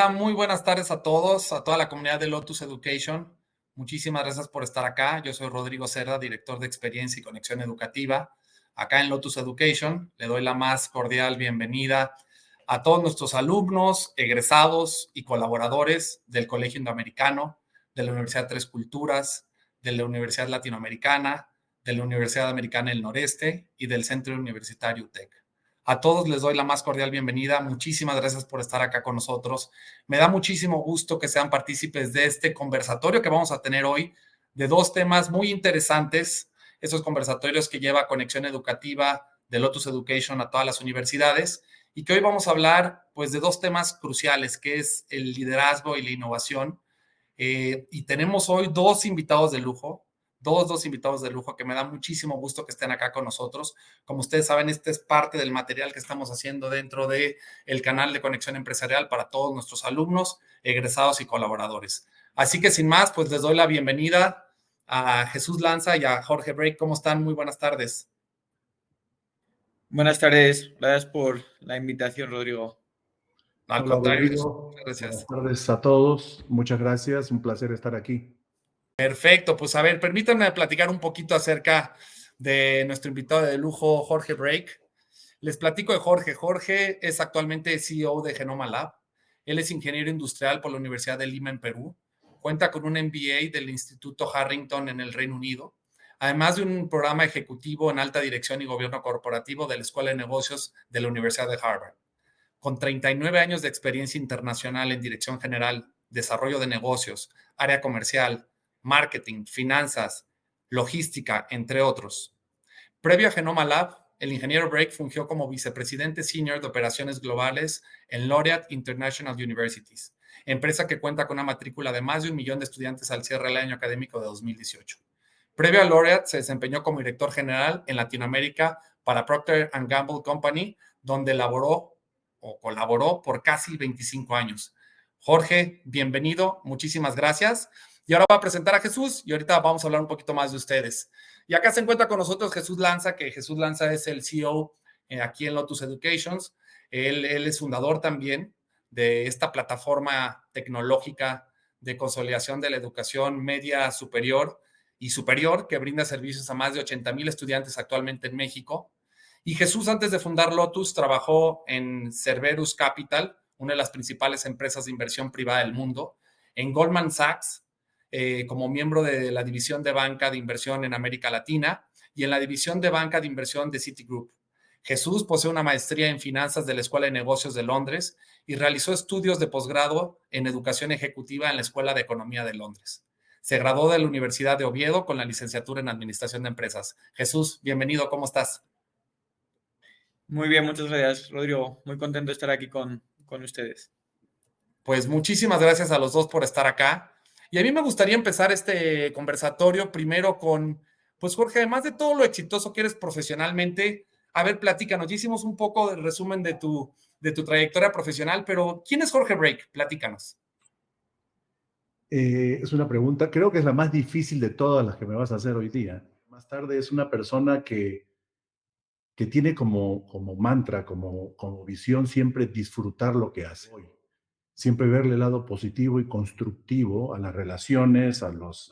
Hola, muy buenas tardes a todos, a toda la comunidad de Lotus Education. Muchísimas gracias por estar acá. Yo soy Rodrigo Cerda, director de Experiencia y Conexión Educativa. Acá en Lotus Education le doy la más cordial bienvenida a todos nuestros alumnos, egresados y colaboradores del Colegio Indoamericano, de la Universidad Tres Culturas, de la Universidad Latinoamericana, de la Universidad Americana del Noreste y del Centro Universitario UTEC. A todos les doy la más cordial bienvenida. Muchísimas gracias por estar acá con nosotros. Me da muchísimo gusto que sean partícipes de este conversatorio que vamos a tener hoy de dos temas muy interesantes. Esos conversatorios que lleva Conexión Educativa de Lotus Education a todas las universidades y que hoy vamos a hablar pues de dos temas cruciales, que es el liderazgo y la innovación. Y tenemos hoy dos invitados de lujo, dos invitados de lujo que me da muchísimo gusto que estén acá con nosotros. Como ustedes saben, este es parte del material que estamos haciendo dentro del canal de Conexión Empresarial para todos nuestros alumnos, egresados y colaboradores. Así que sin más, pues les doy la bienvenida a Jesús Lanza y a Jorge Brake. ¿Cómo están? Muy buenas tardes. Buenas tardes, gracias por la invitación, Rodrigo. Al Hola, contrario, Jesús, Rodrigo. muchas gracias. Buenas tardes a todos. Muchas gracias. Un placer estar aquí. Perfecto, pues a ver, permítanme platicar un poquito acerca de nuestro invitado de lujo, Jorge Brake. Les platico de Jorge. Jorge es actualmente CEO de Genoma Lab. Él es ingeniero industrial por la Universidad de Lima en Perú. Cuenta con un MBA del Instituto Harrington en el Reino Unido, además de un programa ejecutivo en alta dirección y gobierno corporativo de la Escuela de Negocios de la Universidad de Harvard. Con 39 años de experiencia internacional en dirección general, desarrollo de negocios, área comercial, marketing, finanzas, logística, entre otros. Previo a Genoma Lab, el ingeniero Brake fungió como vicepresidente senior de operaciones globales en Laureate International Universities, empresa que cuenta con una matrícula de más de 1 millón de estudiantes al cierre del año académico de 2018. Previo a Laureate, se desempeñó como director general en Latinoamérica para Procter & Gamble Company, donde laboró o colaboró por casi 25 años. Jorge, bienvenido, muchísimas gracias. Y ahora voy a presentar a Jesús y ahorita vamos a hablar un poquito más de ustedes. Y acá se encuentra con nosotros Jesús Lanza, que Jesús Lanza es el CEO aquí en Lotus Educations. Él es fundador también de esta plataforma tecnológica de consolidación de la educación media superior y superior, que brinda servicios a más de 80,000 estudiantes actualmente en México. Y Jesús, antes de fundar Lotus, trabajó en Cerberus Capital, una de las principales empresas de inversión privada del mundo, en Goldman Sachs, como miembro de la división de banca de inversión en América Latina y en la división de banca de inversión de Citigroup. Jesús posee una maestría en finanzas de la Escuela de Negocios de Londres y realizó estudios de posgrado en educación ejecutiva en la Escuela de Economía de Londres. Se graduó de la Universidad de Oviedo con la licenciatura en Administración de Empresas. Jesús, bienvenido, ¿cómo estás? Muy bien, muchas gracias, Rodrigo. Muy contento de estar aquí con ustedes. Pues muchísimas gracias a los dos por estar acá. Y a mí me gustaría empezar este conversatorio primero con, pues Jorge, además de todo lo exitoso que eres profesionalmente, a ver, platícanos. Ya hicimos un poco de resumen de tu trayectoria profesional, pero ¿quién es Jorge Brake? Platícanos. Es una pregunta, creo que es la más difícil de todas las que me vas a hacer hoy día. Más tarde es una persona que tiene como mantra, como visión siempre disfrutar lo que hace. Siempre verle el lado positivo y constructivo a las relaciones, a los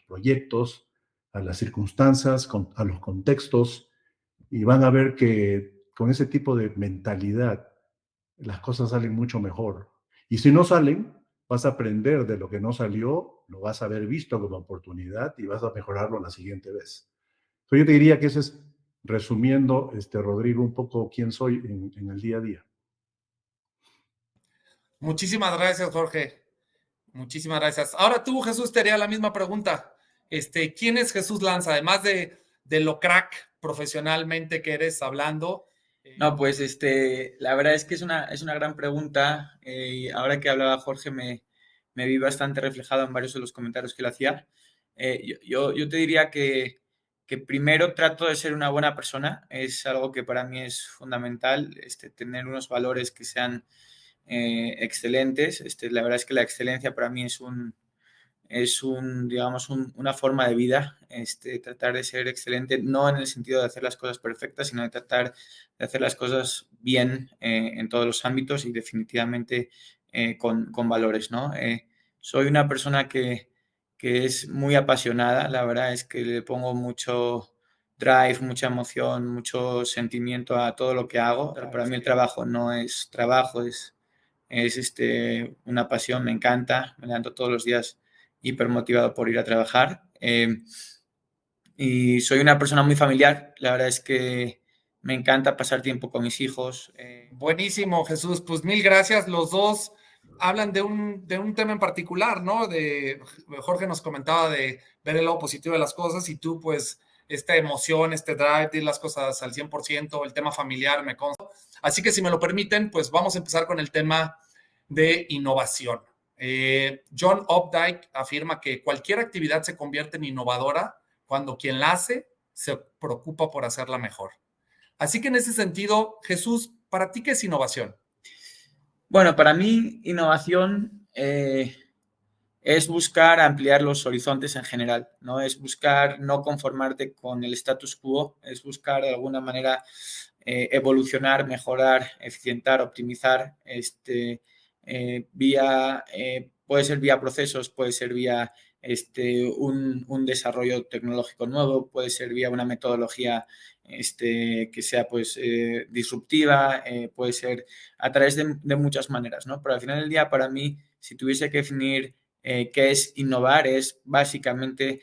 proyectos, a las circunstancias, a los contextos, y van a ver que con ese tipo de mentalidad las cosas salen mucho mejor. Y si no salen, vas a aprender de lo que no salió, lo vas a haber visto como oportunidad y vas a mejorarlo la siguiente vez. Entonces yo te diría que ese es, resumiendo, Rodrigo, un poco quién soy en el día a día. Muchísimas gracias, Jorge. Muchísimas gracias. Ahora tú, Jesús, te haría la misma pregunta. ¿Quién es Jesús Lanza? Además de lo crack profesionalmente que eres hablando. No, pues la verdad es que es una gran pregunta. Y ahora que hablaba Jorge, me vi bastante reflejado en varios de los comentarios que él hacía. Yo te diría que primero trato de ser una buena persona. Es algo que para mí es fundamental, tener unos valores que sean excelentes. La verdad es que la excelencia para mí digamos, una forma de vida, tratar de ser excelente, no en el sentido de hacer las cosas perfectas, sino de tratar de hacer las cosas bien en todos los ámbitos y definitivamente con valores, ¿no? Soy una persona que es muy apasionada, la verdad es que le pongo mucho drive, mucha emoción, mucho sentimiento a todo lo que hago. Para mí el trabajo no es trabajo, es una pasión, me encanta, me levanto todos los días hiper motivado por ir a trabajar. Y soy una persona muy familiar, la verdad es que me encanta pasar tiempo con mis hijos. Buenísimo, Jesús. Pues mil gracias. Los dos hablan de un tema en particular, ¿no? Jorge nos comentaba de ver el lado positivo de las cosas y tú, pues, esta emoción, este drive, de las cosas al 100%, el tema familiar, me consta. Así que si me lo permiten, pues vamos a empezar con el tema de innovación. John Updike afirma que cualquier actividad se convierte en innovadora cuando quien la hace se preocupa por hacerla mejor. Así que en ese sentido, Jesús, ¿para ti qué es innovación? Bueno, para mí innovación es buscar ampliar los horizontes en general, ¿no? Es buscar no conformarte con el status quo, es buscar de alguna manera evolucionar, mejorar, eficientar, optimizar, puede ser vía procesos, puede ser vía un desarrollo tecnológico nuevo, puede ser vía una metodología que sea pues disruptiva, puede ser a través de muchas maneras, ¿no? Pero al final del día, para mí, si tuviese que definir qué es innovar, es básicamente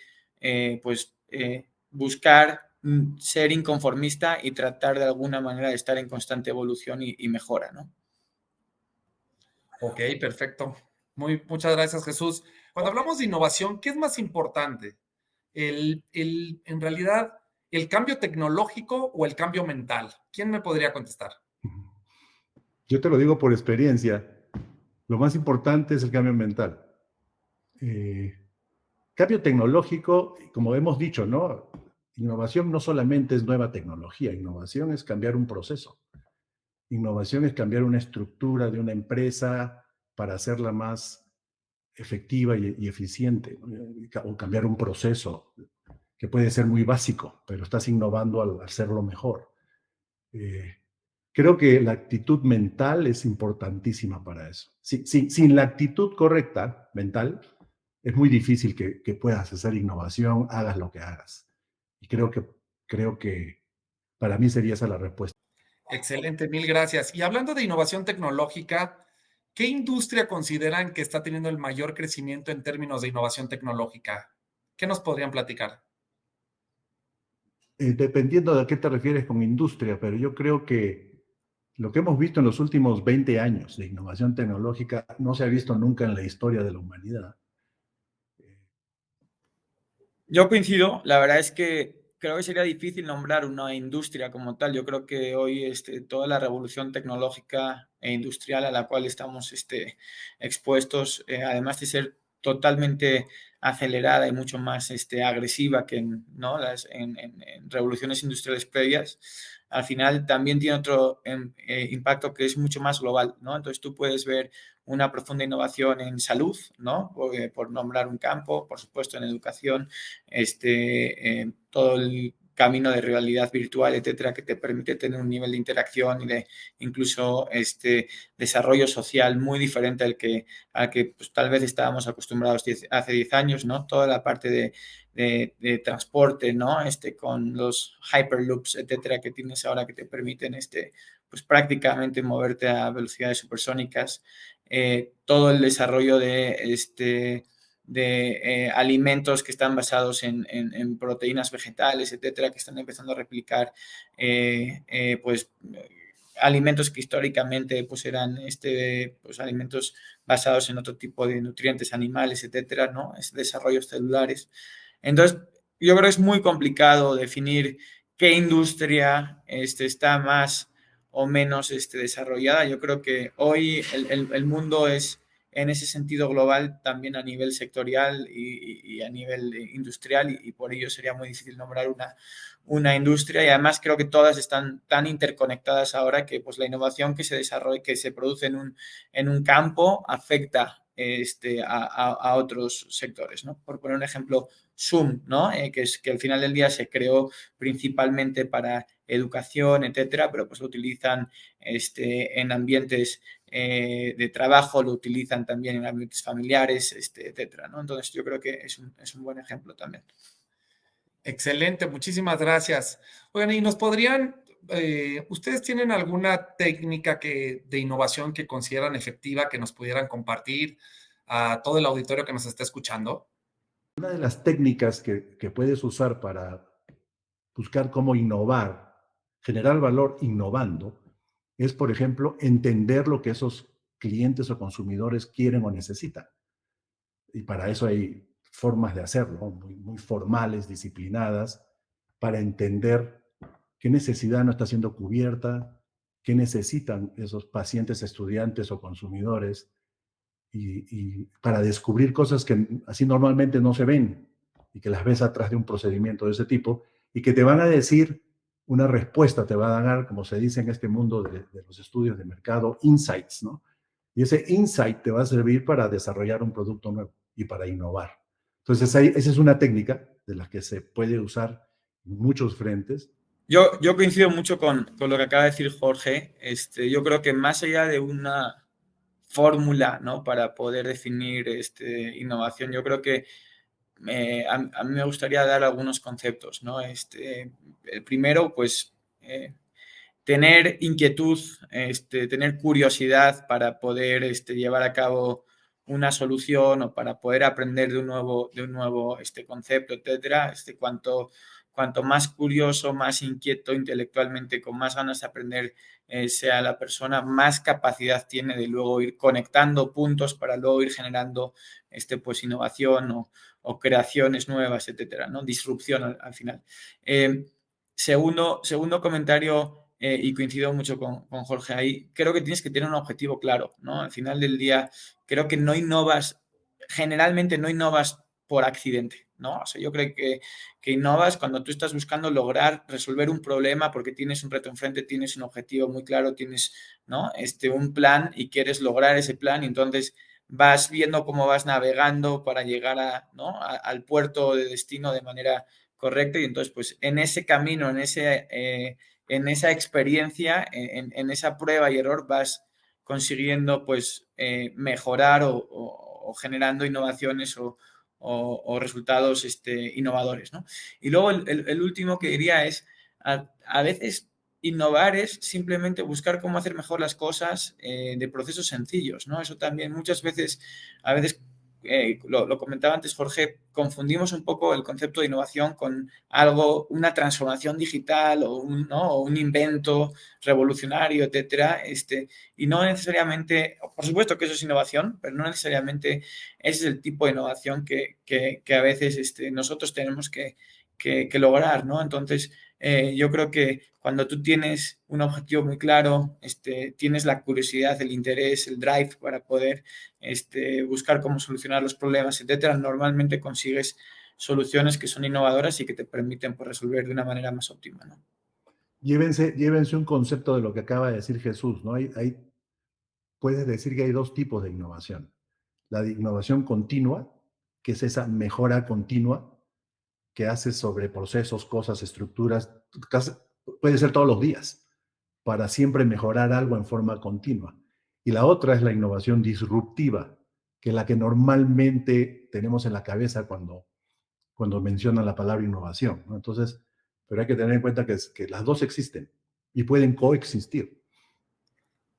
buscar ser inconformista y tratar de alguna manera de estar en constante evolución y mejora, ¿no? Ok, perfecto. Muchas gracias, Jesús. Cuando hablamos de innovación, ¿qué es más importante? En realidad, ¿el cambio tecnológico o el cambio mental? ¿Quién me podría contestar? Yo te lo digo por experiencia. Lo más importante es el cambio mental. Cambio tecnológico, como hemos dicho, ¿no? Innovación no solamente es nueva tecnología, innovación es cambiar un proceso. Innovación es cambiar una estructura de una empresa para hacerla más efectiva y eficiente, o cambiar un proceso que puede ser muy básico, pero estás innovando al hacerlo mejor. Creo que la actitud mental es importantísima para eso. Sin la actitud correcta, mental, es muy difícil que puedas hacer innovación, hagas lo que hagas. Y creo que para mí sería esa la respuesta. Excelente, mil gracias. Y hablando de innovación tecnológica, ¿qué industria consideran que está teniendo el mayor crecimiento en términos de innovación tecnológica? ¿Qué nos podrían platicar? Dependiendo de a qué te refieres con industria, pero yo creo que lo que hemos visto en los últimos 20 años de innovación tecnológica no se ha visto nunca en la historia de la humanidad. Yo coincido, la verdad es que creo que sería difícil nombrar una industria como tal. Yo creo que hoy toda la revolución tecnológica e industrial a la cual estamos expuestos, además de ser totalmente acelerada y mucho más agresiva que ¿no? en revoluciones industriales previas, al final también tiene otro impacto que es mucho más global, ¿no? Entonces tú puedes ver una profunda innovación en salud, ¿no? Por nombrar un campo, por supuesto en educación, todo el camino de realidad virtual, etcétera, que te permite tener un nivel de interacción y de incluso desarrollo social muy diferente al que pues, tal vez estábamos acostumbrados hace 10 años, ¿no? Toda la parte de transporte, ¿no? Con los hyperloops, etcétera, que tienes ahora que te permiten pues prácticamente moverte a velocidades supersónicas. Todo el desarrollo de alimentos que están basados en proteínas vegetales, etcétera, que están empezando a replicar pues alimentos que históricamente pues eran pues alimentos basados en otro tipo de nutrientes animales, etcétera, ¿no? Desarrollos celulares. Entonces, yo creo que es muy complicado definir qué industria está más o menos desarrollada. Yo creo que hoy el mundo es en ese sentido global, también a nivel sectorial y a nivel industrial, y por ello sería muy difícil nombrar una industria, y además creo que todas están tan interconectadas ahora que pues la innovación que se desarrolla, que se produce en un campo afecta a otros sectores, ¿no? Por poner un ejemplo, Zoom, ¿no? Que al final del día se creó principalmente para educación, etcétera, pero pues lo utilizan en ambientes de trabajo, lo utilizan también en ambientes familiares, etcétera, ¿no? Entonces yo creo que es un buen ejemplo también. Excelente, muchísimas gracias. Oigan, ¿y nos podrían, ustedes tienen alguna técnica de innovación que consideran efectiva que nos pudieran compartir a todo el auditorio que nos está escuchando? Una de las técnicas que puedes usar para buscar cómo innovar, generar valor innovando, es, por ejemplo, entender lo que esos clientes o consumidores quieren o necesitan. Y para eso hay formas de hacerlo, muy, muy formales, disciplinadas, para entender qué necesidad no está siendo cubierta, qué necesitan esos pacientes, estudiantes o consumidores, y para descubrir cosas que así normalmente no se ven y que las ves atrás de un procedimiento de ese tipo y que te van a decir una respuesta, te va a dar, como se dice en este mundo de los estudios de mercado, insights, ¿no? Y ese insight te va a servir para desarrollar un producto nuevo y para innovar. Entonces, esa es una técnica de la que se puede usar en muchos frentes. Yo coincido mucho con lo que acaba de decir Jorge. Yo creo que más allá de una fórmula, ¿no?, para poder definir innovación, yo creo que a mí me gustaría dar algunos conceptos, ¿no? El primero, pues, tener inquietud, tener curiosidad para poder llevar a cabo una solución o para poder aprender de un nuevo concepto, etcétera. Cuanto más curioso, más inquieto intelectualmente, con más ganas de aprender sea la persona, más capacidad tiene de luego ir conectando puntos para luego ir generando pues innovación o creaciones nuevas, etcétera, ¿no? Disrupción al final. Segundo comentario, y coincido mucho con Jorge ahí, creo que tienes que tener un objetivo claro, ¿no? Al final del día, creo que generalmente no innovas por accidente, ¿no? O sea, yo creo que innovas cuando tú estás buscando lograr resolver un problema porque tienes un reto enfrente, tienes un objetivo muy claro, tienes, ¿no?, un plan y quieres lograr ese plan, y entonces vas viendo cómo vas navegando para llegar al puerto de destino de manera correcta, y entonces pues en ese camino, en esa experiencia, en esa prueba y error vas consiguiendo pues mejorar o generando innovaciones o resultados innovadores, ¿no? Y luego el último que diría es, a veces innovar es simplemente buscar cómo hacer mejor las cosas de procesos sencillos, ¿no? Eso también muchas veces, a veces, lo comentaba antes Jorge, confundimos un poco el concepto de innovación con algo, una transformación digital ¿no?, o un invento revolucionario, etcétera, y no necesariamente, por supuesto que eso es innovación, pero no necesariamente ese es el tipo de innovación que a veces nosotros tenemos que lograr, ¿no? Entonces, yo creo que cuando tú tienes un objetivo muy claro, tienes la curiosidad, el interés, el drive para poder buscar cómo solucionar los problemas, etcétera, normalmente consigues soluciones que son innovadoras y que te permiten pues, resolver de una manera más óptima, ¿no? Llévense un concepto de lo que acaba de decir Jesús, ¿no? Puedes decir que hay dos tipos de innovación. La de innovación continua, que es esa mejora continua que haces sobre procesos, cosas, estructuras, puede ser todos los días, para siempre mejorar algo en forma continua. Y la otra es la innovación disruptiva, que es la que normalmente tenemos en la cabeza cuando mencionan la palabra innovación, ¿no? Entonces, pero hay que tener en cuenta que las dos existen y pueden coexistir.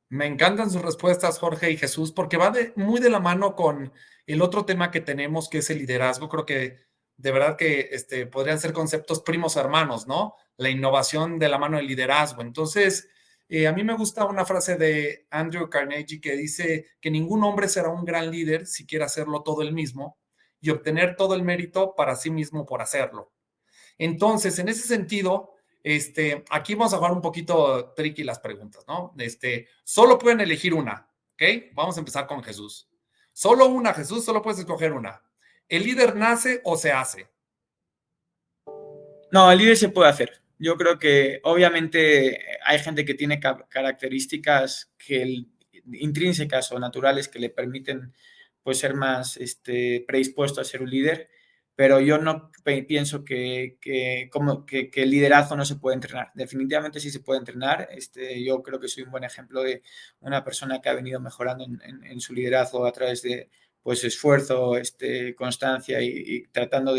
Me encantan sus respuestas, Jorge y Jesús, porque va muy de la mano con el otro tema que tenemos, que es el liderazgo. Creo que de verdad que podrían ser conceptos primos hermanos, ¿no? La innovación de la mano del liderazgo. Entonces, a mí me gusta una frase de Andrew Carnegie que dice que ningún hombre será un gran líder si quiere hacerlo todo él mismo y obtener todo el mérito para sí mismo por hacerlo. Entonces, en ese sentido, aquí vamos a jugar un poquito tricky las preguntas, ¿no? Solo pueden elegir una, ¿ok? Vamos a empezar con Jesús. Solo una, Jesús, solo puedes escoger una. ¿El líder nace o se hace? No, el líder se puede hacer. Yo creo que obviamente hay gente que tiene características intrínsecas o naturales que le permiten puede ser más predispuesto a ser un líder, pero yo no pienso que el liderazgo no se puede entrenar. Definitivamente sí se puede entrenar. Yo creo que soy un buen ejemplo de una persona que ha venido mejorando en su liderazgo a través de pues, esfuerzo, constancia y tratando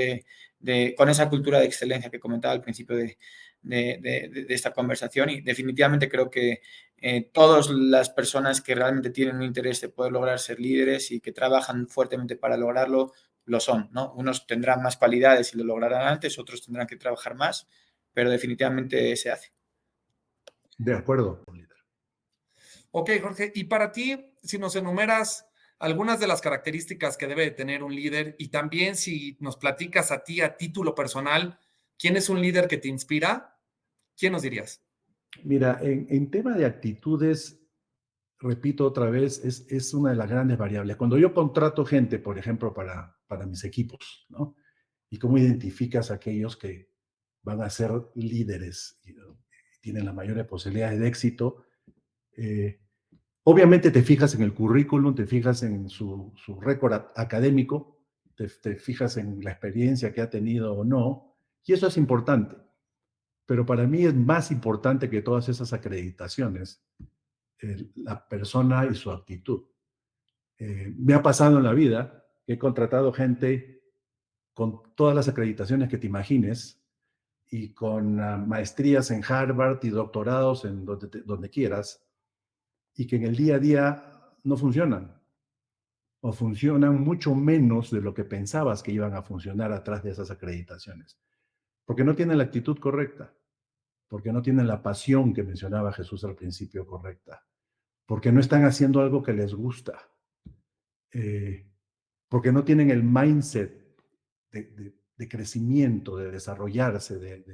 con esa cultura de excelencia que comentaba al principio de esta conversación. Y definitivamente creo que todas las personas que realmente tienen un interés de poder lograr ser líderes y que trabajan fuertemente para lograrlo, lo son, ¿no? Unos tendrán más cualidades y lo lograrán antes, otros tendrán que trabajar más, pero definitivamente se hace. De acuerdo, líder. Ok, Jorge, y para ti, si nos enumeras algunas de las características que debe de tener un líder y también si nos platicas a ti a título personal, ¿quién es un líder que te inspira? ¿Quién nos dirías? Mira, en tema de actitudes, repito otra vez, es una de las grandes variables. Cuando yo contrato gente, por ejemplo, para mis equipos, ¿no? ¿Y cómo identificas a aquellos que van a ser líderes y tienen las mayores posibilidades de éxito? Obviamente te fijas en el currículum, te fijas en su récord académico, te fijas en la experiencia que ha tenido o no, y eso es importante. Pero para mí es más importante que todas esas acreditaciones, la persona y su actitud. Me ha pasado en la vida que he contratado gente con todas las acreditaciones que te imagines y con maestrías en Harvard y doctorados en donde quieras, y que en el día a día no funcionan o funcionan mucho menos de lo que pensabas que iban a funcionar atrás de esas acreditaciones, porque no tienen la actitud correcta, porque no tienen la pasión que mencionaba Jesús al principio correcta, porque no están haciendo algo que les gusta, eh, porque no tienen el mindset de crecimiento, de desarrollarse, de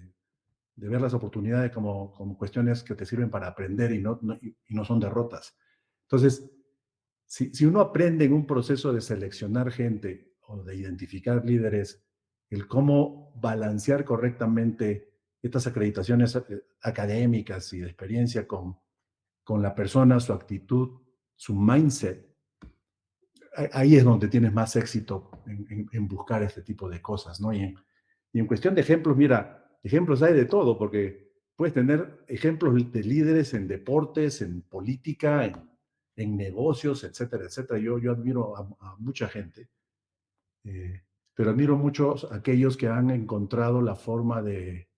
ver las oportunidades como cuestiones que te sirven para aprender y no son derrotas. Entonces, si uno aprende en un proceso de seleccionar gente o de identificar líderes, el cómo balancear correctamente estas acreditaciones académicas y de experiencia con la persona, su actitud, su mindset, ahí es donde tienes más éxito en buscar este tipo de cosas, ¿no? Y en cuestión de ejemplos, mira, ejemplos hay de todo, porque puedes tener ejemplos de líderes en deportes, en política, en negocios, etcétera, etcétera. Yo admiro a mucha gente, pero admiro mucho a aquellos que han encontrado la forma de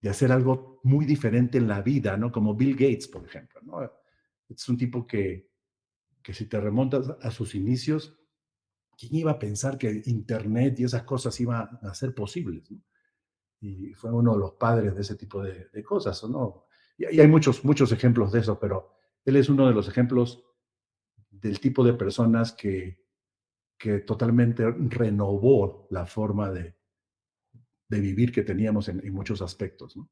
hacer algo muy diferente en la vida, ¿no? Como Bill Gates, por ejemplo, ¿no? Es un tipo que si te remontas a sus inicios, ¿quién iba a pensar que Internet y esas cosas iban a ser posibles, ¿no? Y fue uno de los padres de ese tipo de cosas, ¿no? Y hay muchos, muchos ejemplos de eso, pero él es uno de los ejemplos del tipo de personas que totalmente renovó la forma de vivir que teníamos en muchos aspectos, ¿no?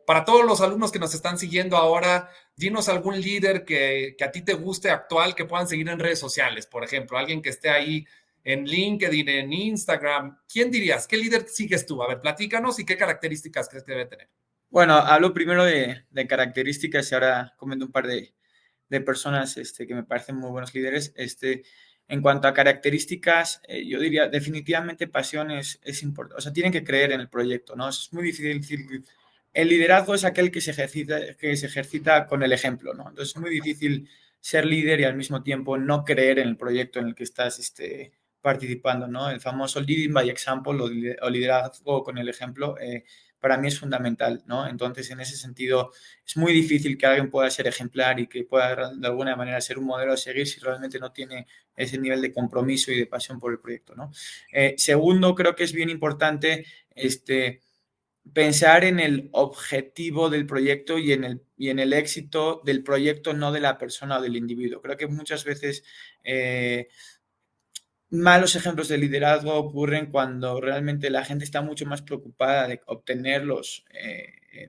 Para todos los alumnos que nos están siguiendo ahora, dinos algún líder que a ti te guste actual que puedan seguir en redes sociales, por ejemplo, alguien que esté ahí en LinkedIn, en Instagram. ¿Quién dirías? ¿Qué líder sigues tú? A ver, platícanos y qué características crees que debe tener. Bueno, hablo primero de características y ahora comento un par de personas que me parecen muy buenos líderes. En cuanto a características, yo diría definitivamente pasión es importante. O sea, tienen que creer en el proyecto, ¿no? Es muy difícil decir. El liderazgo es aquel que se ejercita con el ejemplo, ¿no? Entonces es muy difícil ser líder y al mismo tiempo no creer en el proyecto en el que estás participando, ¿no? El famoso leading by example o liderazgo con el ejemplo. Para mí es fundamental, ¿no? Entonces, en ese sentido, es muy difícil que alguien pueda ser ejemplar y que pueda de alguna manera ser un modelo a seguir si realmente no tiene ese nivel de compromiso y de pasión por el proyecto, ¿no? Segundo, creo que es bien importante pensar en el objetivo del proyecto y en el éxito del proyecto, no de la persona o del individuo. Creo que muchas veces malos ejemplos de liderazgo ocurren cuando realmente la gente está mucho más preocupada de obtener los,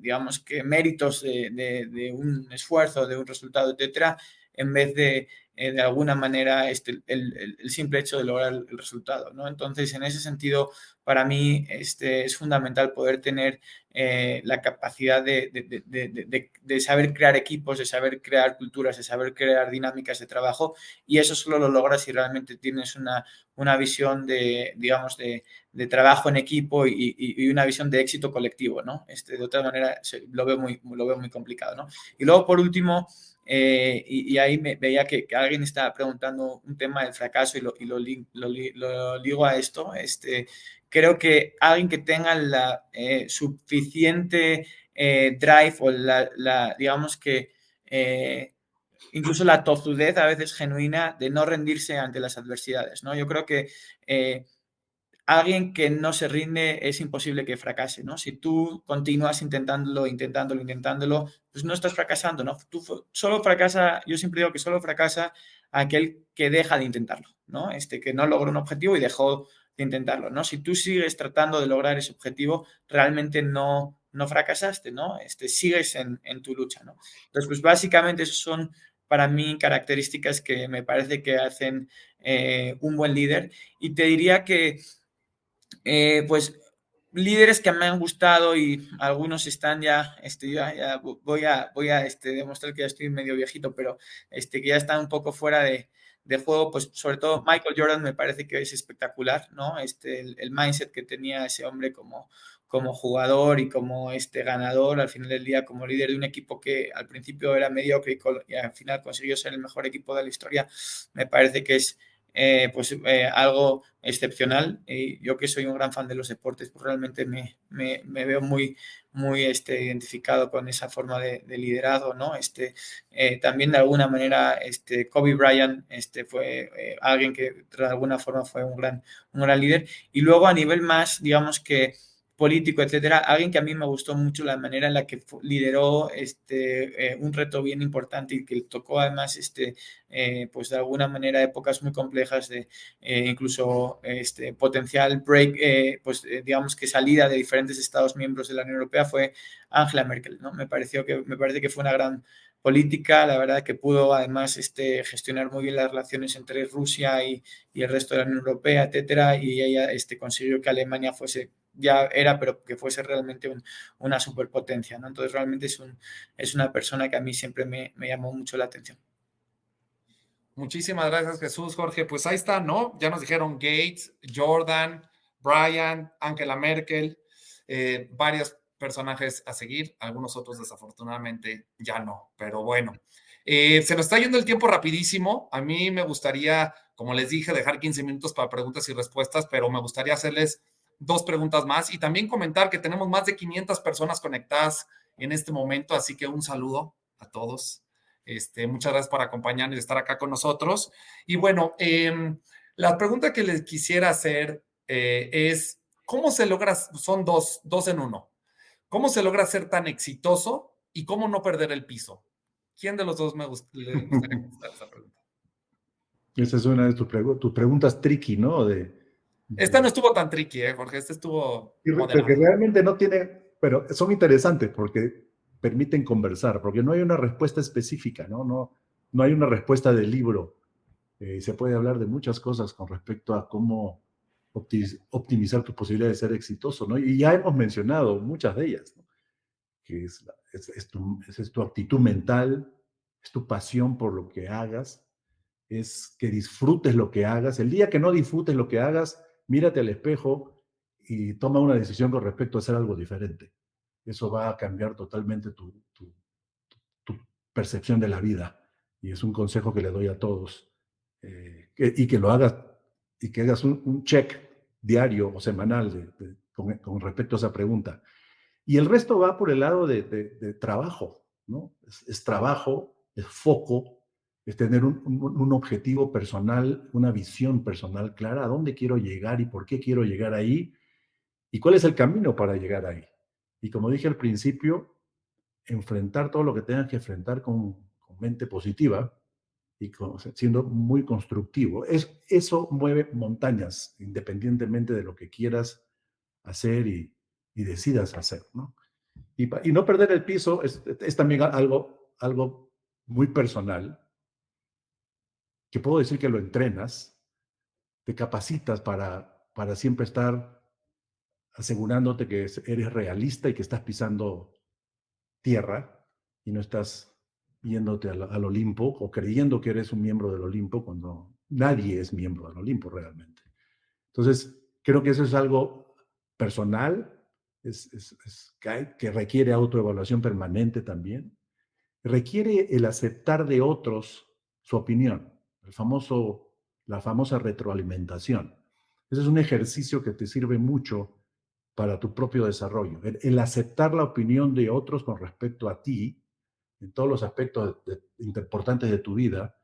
digamos que méritos de un esfuerzo, de un resultado, etcétera, en vez de de alguna manera el simple hecho de lograr el resultado, ¿no? Entonces, en ese sentido, para mí es fundamental poder tener la capacidad de saber crear equipos, de saber crear culturas, de saber crear dinámicas de trabajo, y eso solo lo logras si realmente tienes una visión digamos, de trabajo en equipo y una visión de éxito colectivo, ¿no? De otra manera lo veo muy complicado, ¿no? Y luego, por último, y ahí me veía que alguien estaba preguntando un tema del fracaso y lo ligo a esto. Creo que alguien que tenga la suficiente drive o digamos que incluso la tozudez a veces genuina de no rendirse ante las adversidades, ¿no? Yo creo que alguien que no se rinde es imposible que fracase, ¿no? Si tú continúas intentándolo, pues no estás fracasando, ¿no? Solo fracasa, yo siempre digo que solo fracasa aquel que deja de intentarlo, ¿no? Que no logró un objetivo y dejó de intentarlo, ¿no? Si tú sigues tratando de lograr ese objetivo, realmente no fracasaste, ¿no? Sigues en tu lucha, ¿no? Entonces, pues básicamente esos son para mí características que me parece que hacen un buen líder. Y te diría que pues líderes que me han gustado y algunos están ya, ya voy a demostrar que ya estoy medio viejito, pero que ya están un poco fuera de juego, pues sobre todo Michael Jordan me parece que es espectacular, ¿no? El mindset que tenía ese hombre como jugador y como ganador, al final del día como líder de un equipo que al principio era mediocre y al final consiguió ser el mejor equipo de la historia, me parece que es algo excepcional. Y yo que soy un gran fan de los deportes, pues realmente me veo muy identificado con esa forma de liderazgo, ¿no? También de alguna manera Kobe Bryant fue alguien que de alguna forma fue un gran líder. Y luego a nivel más, digamos que político, etcétera, alguien que a mí me gustó mucho la manera en la que lideró un reto bien importante y que tocó además pues de alguna manera épocas muy complejas de incluso potencial break, pues digamos que salida de diferentes estados miembros de la Unión Europea fue Angela Merkel, ¿no? Me parece que fue una gran política, la verdad que pudo además gestionar muy bien las relaciones entre Rusia y el resto de la Unión Europea, etcétera, y ella consiguió que Alemania fuese, ya era, pero que fuese realmente una superpotencia, ¿no? Entonces realmente es una persona que a mí siempre me llamó mucho la atención. Muchísimas gracias, Jesús, Jorge. Pues ahí está, ¿no? Ya nos dijeron Gates, Jordan, Bryant, Angela Merkel, varios personajes a seguir, algunos otros desafortunadamente ya no, pero bueno. Se nos está yendo el tiempo rapidísimo. A mí me gustaría, como les dije, dejar 15 minutos para preguntas y respuestas, pero me gustaría hacerles dos preguntas más y también comentar que tenemos más de 500 personas conectadas en este momento, así que un saludo a todos. Muchas gracias por acompañarnos y estar acá con nosotros. Y bueno, la pregunta que les quisiera hacer es, ¿cómo se logra, son dos en uno, cómo se logra ser tan exitoso y cómo no perder el piso? ¿Quién de los dos le gustaría contestar esa pregunta? Esa es una de tus preguntas tricky, ¿no? Esta no estuvo tan tricky, Jorge, esta estuvo Porque moderada. realmente no tiene, pero son interesantes porque permiten conversar, porque no hay una respuesta específica, ¿no? No hay una respuesta del libro. Se puede hablar de muchas cosas con respecto a cómo optimizar tus posibilidades de ser exitoso, ¿no? Y ya hemos mencionado muchas de ellas, ¿no? Que es tu actitud mental, es tu pasión por lo que hagas, es que disfrutes lo que hagas. El día que no disfrutes lo que hagas, mírate al espejo y toma una decisión con respecto a hacer algo diferente. Eso va a cambiar totalmente tu percepción de la vida. Y es un consejo que le doy a todos. Y que lo hagas, y que hagas un check diario o semanal con respecto a esa pregunta. Y el resto va por el lado de trabajo, ¿no? Es trabajo, es foco, es tener un objetivo personal, una visión personal clara, a dónde quiero llegar y por qué quiero llegar ahí, y cuál es el camino para llegar ahí. Y como dije al principio, enfrentar todo lo que tengas que enfrentar con mente positiva y siendo muy constructivo. Eso mueve montañas, independientemente de lo que quieras hacer y decidas hacer, ¿no? Y no perder el piso es también algo muy personal. que puedo decir que lo entrenas, te capacitas para siempre estar asegurándote que eres realista y que estás pisando tierra y no estás yéndote al Olimpo o creyendo que eres un miembro del Olimpo cuando nadie es miembro del Olimpo realmente. Entonces, creo que eso es algo personal, que requiere autoevaluación permanente también. Requiere el aceptar de otros su opinión, la famosa retroalimentación. Ese es un ejercicio que te sirve mucho para tu propio desarrollo. El aceptar la opinión de otros con respecto a ti, en todos los aspectos importantes de tu vida,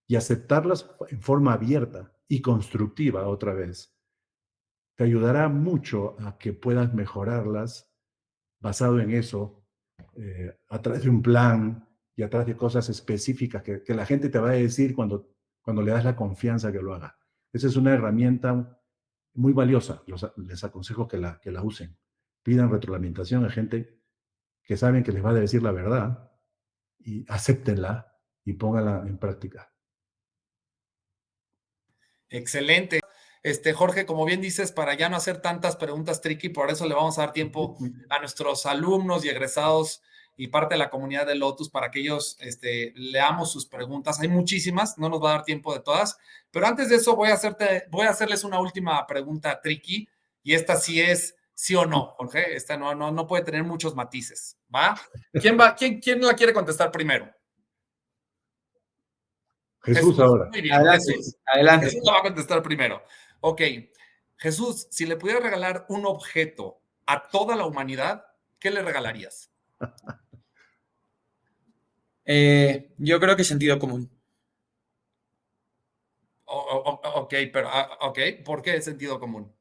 y aceptarlas en forma abierta y constructiva otra vez, te ayudará mucho a que puedas mejorarlas basado en eso, a través de un plan y a través de cosas específicas que la gente te va a decir cuando le das la confianza que lo haga. Esa es una herramienta muy valiosa. Les aconsejo que la usen. Pidan retroalimentación a gente que saben que les va a decir la verdad y acéptenla y pónganla en práctica. Excelente. Jorge, como bien dices, para ya no hacer tantas preguntas tricky, por eso le vamos a dar tiempo a nuestros alumnos y egresados y parte de la comunidad de Lotus para que ellos leamos sus preguntas. Hay muchísimas, no nos va a dar tiempo de todas, pero antes de eso voy a hacerles una última pregunta tricky y esta sí es sí o no, Jorge. Esta no puede tener muchos matices, ¿va? ¿Quién la quiere contestar primero? Jesús ahora. Muy bien, Adelante, Jesús. adelante. Jesús la va a contestar primero. Ok, Jesús, si le pudieras regalar un objeto a toda la humanidad, ¿qué le regalarías? Yo creo que sentido común. Ok, pero, ok, ¿por qué sentido común?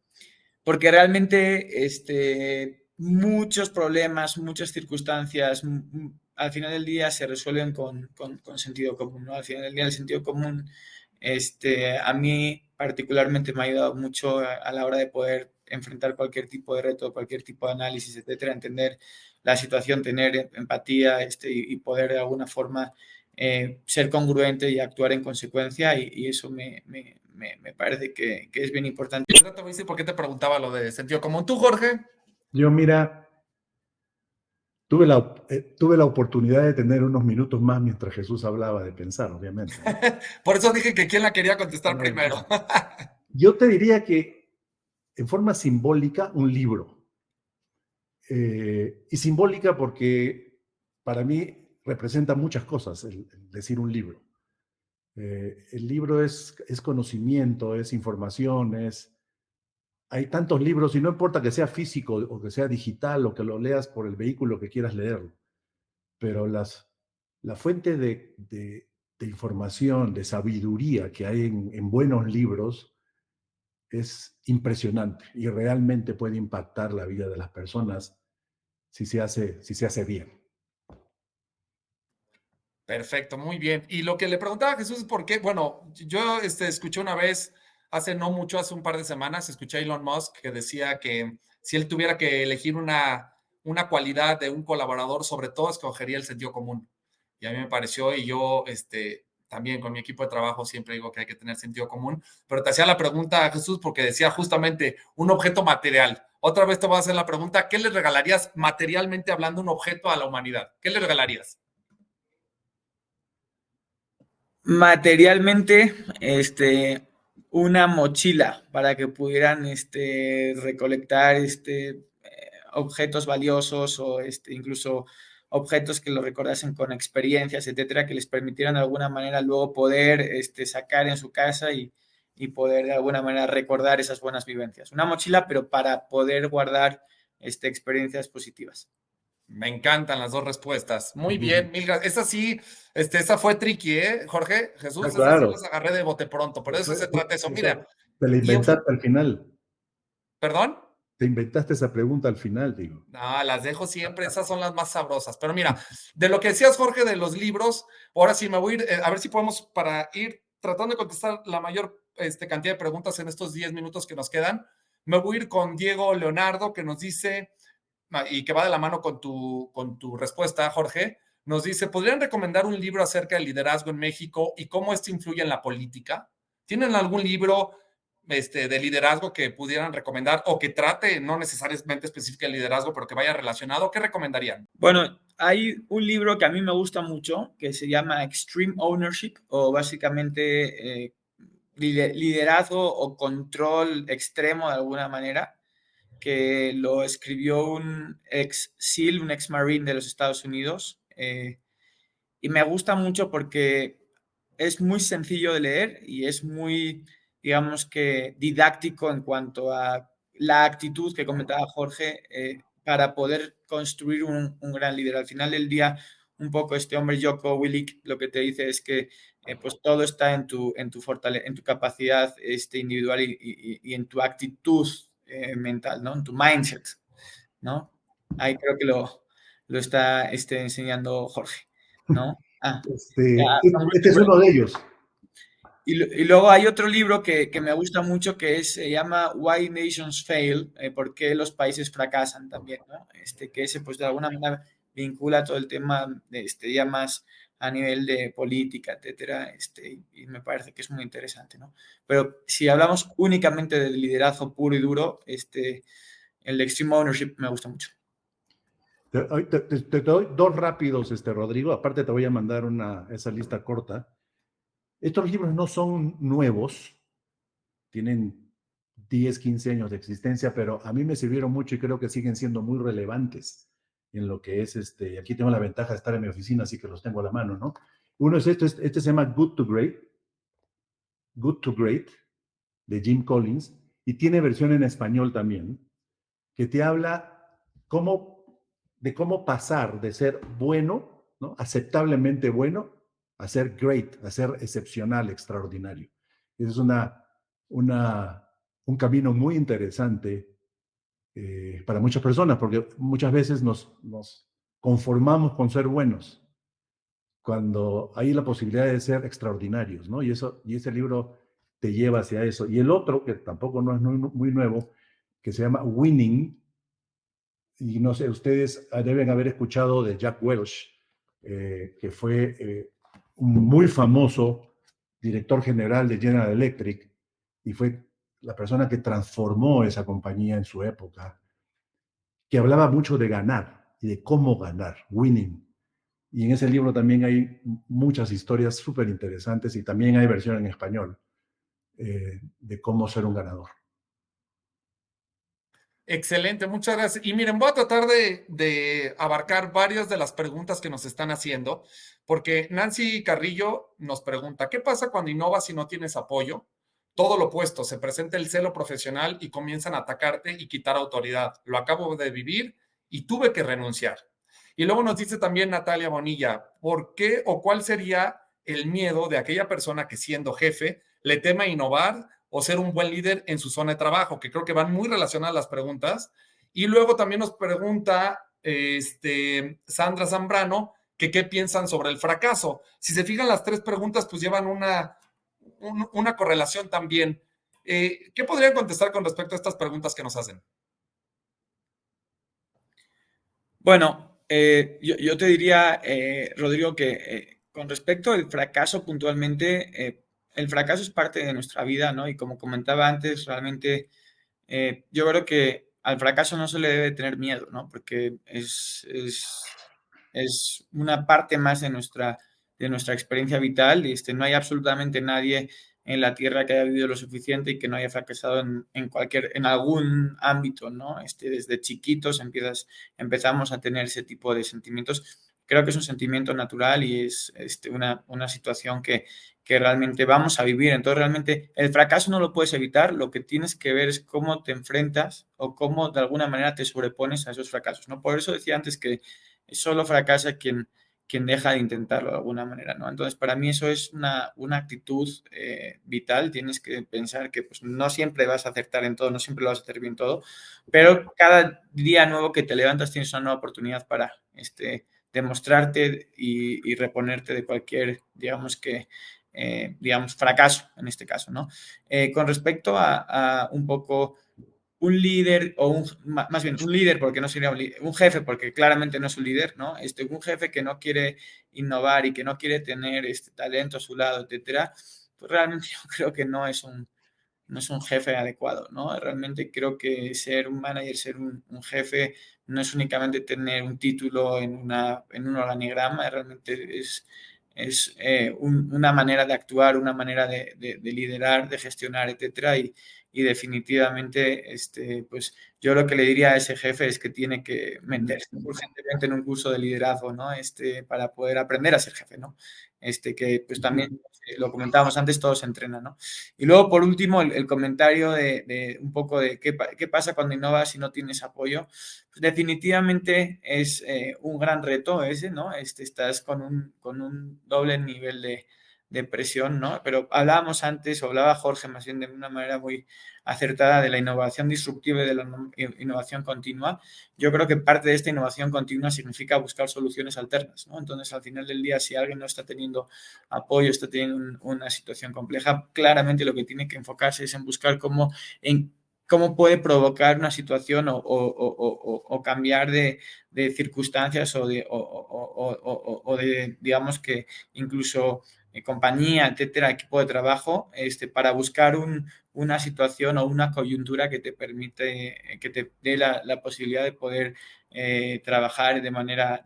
Porque realmente muchos problemas, muchas circunstancias, al final del día se resuelven con sentido común, ¿no? Al final del día el sentido común a mí particularmente me ha ayudado mucho a la hora de poder enfrentar cualquier tipo de reto, cualquier tipo de análisis, etcétera, entender la situación, tener empatía y poder de alguna forma ser congruente y actuar en consecuencia y eso me parece que es bien importante. Yo te voy a decir por qué te preguntaba lo de sentido común. ¿Tú, Jorge? Yo, mira, tuve la oportunidad de tener unos minutos más mientras Jesús hablaba, de pensar, obviamente. Por eso dije que quién la quería contestar primero. Yo te diría que en forma simbólica, un libro. Y simbólica porque para mí representa muchas cosas el decir un libro. El libro es conocimiento, es información, hay tantos libros y no importa que sea físico o que sea digital o que lo leas por el vehículo que quieras leerlo, pero la fuente de información, de sabiduría que hay en buenos libros es impresionante y realmente puede impactar la vida de las personas si se hace bien. Perfecto, muy bien. Y lo que le preguntaba a Jesús es por qué, bueno, yo escuché una vez, hace no mucho, hace un par de semanas, escuché a Elon Musk que decía que si él tuviera que elegir una cualidad de un colaborador, sobre todo escogería el sentido común. Y a mí me pareció, y yo también con mi equipo de trabajo siempre digo que hay que tener sentido común, pero te hacía la pregunta a Jesús porque decía justamente un objeto material. Otra vez te voy a hacer la pregunta, ¿qué le regalarías materialmente hablando un objeto a la humanidad? ¿Qué le regalarías? Materialmente, una mochila para que pudieran recolectar objetos valiosos o incluso objetos que lo recordasen con experiencias, etcétera, que les permitieran de alguna manera luego poder sacar en su casa y poder de alguna manera recordar esas buenas vivencias. Una mochila, pero para poder guardar experiencias positivas. Me encantan las dos respuestas. Muy bien, mil gracias. Esa sí, esa fue tricky, ¿eh, Jorge? Jesús, Ah, esa sí claro. las agarré de bote pronto, por eso se trata eso. Mira, Te la y inventaste al final. ¿perdón? Te inventaste esa pregunta al final, digo. No, las dejo siempre, esas son las más sabrosas. Pero mira, de lo que decías, Jorge, de los libros, ahora sí me voy a ir, a ver si podemos, para ir tratando de contestar la mayor cantidad de preguntas en estos 10 minutos que nos quedan, me voy a ir con Diego Leonardo, que nos dice, y que va de la mano con tu respuesta, Jorge, nos dice, ¿podrían recomendar un libro acerca del liderazgo en México y cómo este influye en la política? ¿Tienen algún libro de liderazgo que pudieran recomendar o que trate, no necesariamente específico de liderazgo, pero que vaya relacionado? ¿Qué recomendarían? Bueno, hay un libro que a mí me gusta mucho que se llama Extreme Ownership, o básicamente liderazgo o control extremo de alguna manera, que lo escribió un ex SEAL, un ex Marine de los Estados Unidos. Y me gusta mucho porque es muy sencillo de leer y es muy, digamos que, didáctico en cuanto a la actitud que comentaba Jorge para poder construir un gran líder. Al final del día, un poco este hombre Jocko Willink lo que te dice es que pues todo está en tu en tu capacidad individual y en tu actitud mental, ¿no? En tu mindset, ¿no? Ahí creo que lo está enseñando Jorge, ¿no? Ya, Este es uno de ellos. y luego hay otro libro que me gusta mucho se llama Why Nations Fail, ¿por qué los países fracasan también, ¿no? Que ese pues de alguna manera vincula todo el tema ya más a nivel de política, etcétera, y me parece que es muy interesante, ¿no? Pero si hablamos únicamente del liderazgo puro y duro, el de Extreme Ownership me gusta mucho. Te doy dos rápidos, Rodrigo. Aparte te voy a mandar esa lista corta. Estos libros no son nuevos, tienen 10, 15 años de existencia, pero a mí me sirvieron mucho y creo que siguen siendo muy relevantes en lo que es aquí tengo la ventaja de estar en mi oficina, así que los tengo a la mano, ¿no? Uno es este se llama Good to Great, de Jim Collins, y tiene versión en español también, que te habla de cómo pasar de ser bueno, ¿no? Aceptablemente bueno, a ser great, a ser excepcional, extraordinario. Ese es un camino muy interesante para muchas personas, porque muchas veces nos conformamos con ser buenos, cuando hay la posibilidad de ser extraordinarios, ¿no? Y ese libro te lleva hacia eso. Y el otro, que tampoco no es muy nuevo, que se llama Winning, y no sé, ustedes deben haber escuchado de Jack Welch, que fue un muy famoso director general de General Electric y fue la persona que transformó esa compañía en su época, que hablaba mucho de ganar y de cómo ganar, winning. Y en ese libro también hay muchas historias súper interesantes y también hay versión en español de cómo ser un ganador. Excelente, muchas gracias. Y miren, voy a tratar de abarcar varias de las preguntas que nos están haciendo, porque Nancy Carrillo nos pregunta, ¿qué pasa cuando innovas y no tienes apoyo? Todo lo opuesto, se presenta el celo profesional y comienzan a atacarte y quitar autoridad. Lo acabo de vivir y tuve que renunciar. Y luego nos dice también Natalia Bonilla, ¿por qué o cuál sería el miedo de aquella persona que siendo jefe le teme innovar o ser un buen líder en su zona de trabajo? Que creo que van muy relacionadas las preguntas. Y luego también nos pregunta Sandra Zambrano que qué piensan sobre el fracaso. Si se fijan, las tres preguntas pues llevan una correlación también. ¿Qué podrían contestar con respecto a estas preguntas que nos hacen? Bueno, yo te diría, Rodrigo, que con respecto al fracaso puntualmente, el fracaso es parte de nuestra vida, ¿no? Y como comentaba antes, realmente yo creo que al fracaso no se le debe tener miedo, ¿no? Porque es una parte más de nuestra experiencia vital y no hay absolutamente nadie en la Tierra que haya vivido lo suficiente y que no haya fracasado en algún ámbito, ¿no? Desde chiquitos empezamos a tener ese tipo de sentimientos. Creo que es un sentimiento natural y es una situación que realmente vamos a vivir. Entonces, realmente el fracaso no lo puedes evitar, lo que tienes que ver es cómo te enfrentas o cómo de alguna manera te sobrepones a esos fracasos, ¿no? Por eso decía antes que solo fracasa quien deja de intentarlo de alguna manera, ¿no? Entonces, para mí eso es una actitud vital. Tienes que pensar que pues, no siempre vas a acertar en todo, no siempre lo vas a hacer bien todo, pero cada día nuevo que te levantas tienes una nueva oportunidad para demostrarte y reponerte de cualquier, digamos, fracaso en este caso, ¿no? Con respecto a un poco un líder o más bien un líder, porque no sería un jefe, porque claramente no es un líder, ¿no? Un jefe que no quiere innovar y que no quiere tener talento a su lado, etcétera, pues realmente yo creo que no es un jefe adecuado, ¿no? Realmente creo que ser un manager, ser un jefe, no es únicamente tener un título en un organigrama, realmente es una manera de actuar, una manera de liderar, de gestionar, etcétera, y definitivamente, pues yo lo que le diría a ese jefe es que tiene que meterse urgentemente en un curso de liderazgo, ¿no? Para poder aprender a ser jefe, ¿no? Que pues también lo comentábamos antes, todo se entrena, ¿no? Y luego, por último, el comentario de un poco de qué pasa cuando innovas y no tienes apoyo. Pues definitivamente es un gran reto ese, ¿no? Estás con un doble nivel de presión, ¿no? Pero hablábamos antes, o hablaba Jorge más bien de una manera muy acertada de la innovación disruptiva y de la innovación continua. Yo creo que parte de esta innovación continua significa buscar soluciones alternas, ¿no? Entonces, al final del día, si alguien no está teniendo apoyo, está teniendo una situación compleja, claramente lo que tiene que enfocarse es en buscar cómo puede provocar una situación o cambiar de circunstancias o de, digamos que incluso compañía, etcétera, equipo de trabajo, para buscar una situación o una coyuntura que te permite, que te dé la posibilidad de poder trabajar de manera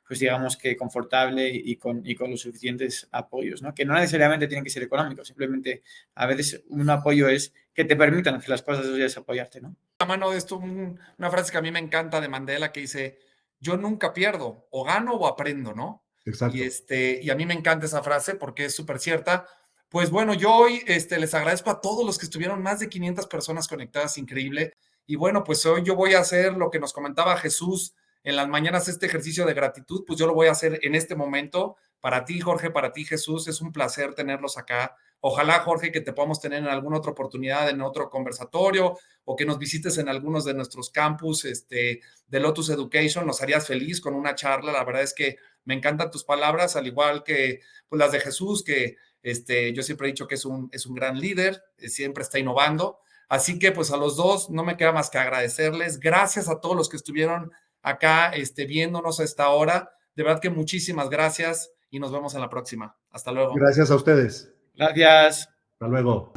pues digamos que confortable y con los suficientes apoyos, ¿no? Que no necesariamente tienen que ser económicos, simplemente a veces un apoyo es que te permitan hacer las cosas, eso ya es apoyarte, ¿no? A mano de esto, una frase que a mí me encanta de Mandela que dice, yo nunca pierdo, o gano o aprendo, ¿no? Exacto. Y a mí me encanta esa frase porque es súper cierta. Pues bueno, yo hoy les agradezco a todos los que estuvieron, más de 500 personas conectadas, increíble. Y bueno, pues hoy yo voy a hacer lo que nos comentaba Jesús en las mañanas, este ejercicio de gratitud, pues yo lo voy a hacer en este momento. Para ti, Jorge, para ti, Jesús, es un placer tenerlos acá. Ojalá, Jorge, que te podamos tener en alguna otra oportunidad, en otro conversatorio, o que nos visites en algunos de nuestros campus de Lotus Education. Nos harías feliz con una charla. La verdad es que me encantan tus palabras, al igual que pues, las de Jesús, que yo siempre he dicho que es un gran líder, siempre está innovando. Así que pues a los dos no me queda más que agradecerles. Gracias a todos los que estuvieron acá viéndonos a esta hora. De verdad que muchísimas gracias y nos vemos en la próxima. Hasta luego. Gracias a ustedes. Gracias. Hasta luego.